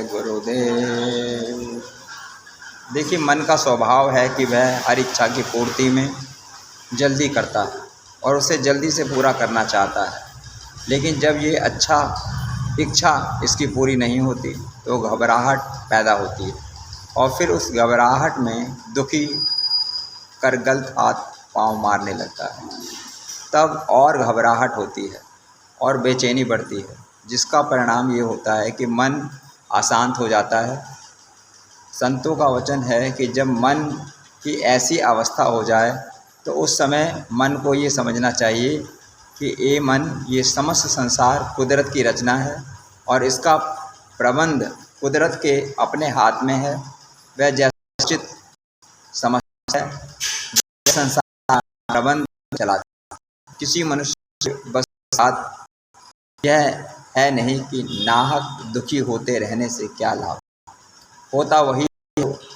गुरुदेव। देखिए, मन का स्वभाव है कि वह हर इच्छा की पूर्ति में जल्दी करता है और उसे जल्दी से पूरा करना चाहता है। लेकिन जब ये इच्छा इसकी पूरी नहीं होती तो घबराहट पैदा होती है और फिर उस घबराहट में दुखी कर गलत हाथ पांव मारने लगता है। तब और घबराहट होती है और बेचैनी बढ़ती है, जिसका परिणाम ये होता है कि मन अशांत हो जाता है। संतों का वचन है कि जब मन की ऐसी अवस्था हो जाए तो उस समय मन को ये समझना चाहिए कि ये मन, ये समस्त संसार कुदरत की रचना है और इसका प्रबंध कुदरत के अपने हाथ में है। वह जैसा उचित समझता है संसार प्रबंध चलाता है। किसी मनुष्य बस साथ यह है नहीं कि नाहक दुखी होते रहने से क्या लाभ होता, वही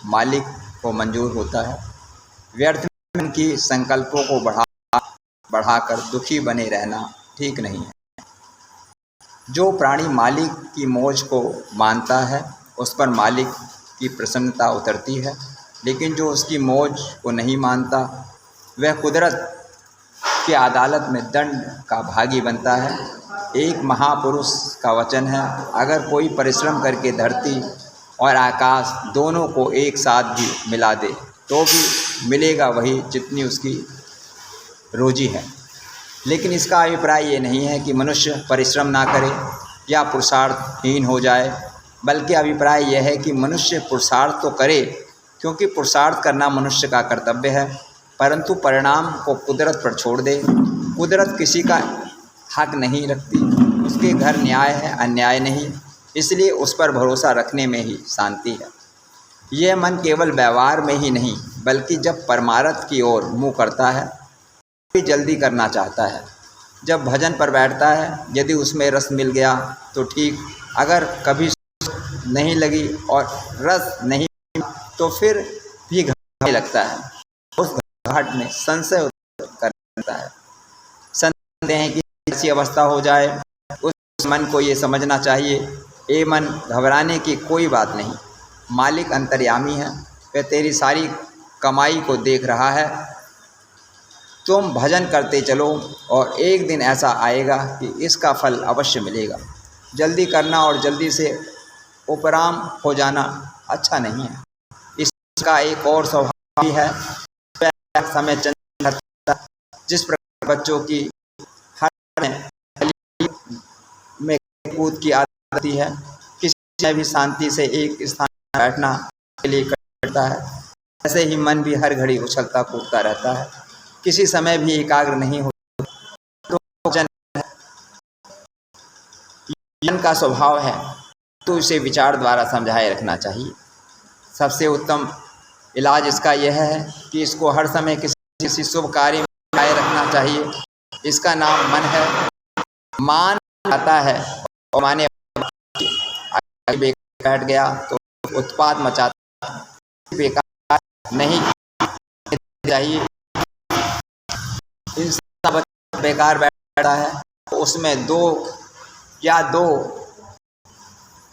मालिक को मंजूर होता है। व्यर्थ में की संकल्पों को बढ़ाकर दुखी बने रहना ठीक नहीं है। जो प्राणी मालिक की मौज को मानता है उस पर मालिक की प्रसन्नता उतरती है, लेकिन जो उसकी मौज को नहीं मानता वह कुदरत की अदालत में दंड का भागी बनता है। एक महापुरुष का वचन है, अगर कोई परिश्रम करके धरती और आकाश दोनों को एक साथ भी मिला दे तो भी मिलेगा वही जितनी उसकी रोजी है। लेकिन इसका अभिप्राय ये नहीं है कि मनुष्य परिश्रम ना करे या पुरुषार्थहीन हो जाए, बल्कि अभिप्राय यह है कि मनुष्य पुरुषार्थ तो करे, क्योंकि पुरुषार्थ करना मनुष्य का कर्तव्य है, परंतु परिणाम को कुदरत पर छोड़ दे। कुदरत किसी का हक नहीं रखती, उसके घर न्याय है, अन्याय नहीं, इसलिए उस पर भरोसा रखने में ही शांति है। यह मन केवल व्यवहार में ही नहीं बल्कि जब परमार्थ की ओर मुँह करता है भी जल्दी करना चाहता है। जब भजन पर बैठता है, यदि उसमें रस मिल गया तो ठीक, अगर कभी नहीं लगी और रस नहीं तो फिर भी घबराने लगता है। उस घबराहट में संशय करता है। संदेह है कि ऐसी अवस्था हो जाए, उस मन को ये समझना चाहिए, ए मन, घबराने की कोई बात नहीं। मालिक अंतर्यामी है, वह तेरी सारी कमाई को देख रहा है। तुम भजन करते चलो और एक दिन ऐसा आएगा कि इसका फल अवश्य मिलेगा। जल्दी करना और जल्दी से उपराम हो जाना अच्छा नहीं है। इसका एक और स्वभाव भी है, वह समय चंचल, जिस प्रकार बच्चों की हर में कूद की आदत होती है, किसी में भी शांति से एक स्थान बैठना के लिए करता है, ऐसे ही मन भी हर घड़ी उछलता कूदता रहता है, किसी समय भी एकाग्र नहीं होता। तो मन का स्वभाव है तो इसे विचार द्वारा समझाए रखना चाहिए। सबसे उत्तम इलाज इसका यह है कि इसको हर समय किसी शुभ कार्य में लगाए रखना चाहिए। इसका नाम मन है। मान आता है और माने बैठ गया तो उत्पाद मचाता, बेकार नहीं चाहिए। इंसान बेकार बैठा है तो उसमें दो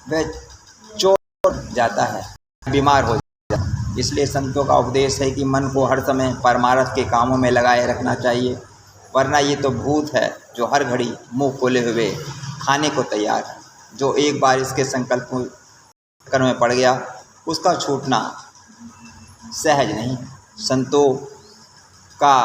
वह चोट जाता है, बीमार हो जाता है। इसलिए संतों का उपदेश है कि मन को हर समय परमार्थ के कामों में लगाए रखना चाहिए, वरना ये तो भूत है जो हर घड़ी मुंह खोले हुए खाने को तैयार है। जो एक बार इसके संकल्प चक्कर में पड़ गया उसका छूटना सहज नहीं। संतों का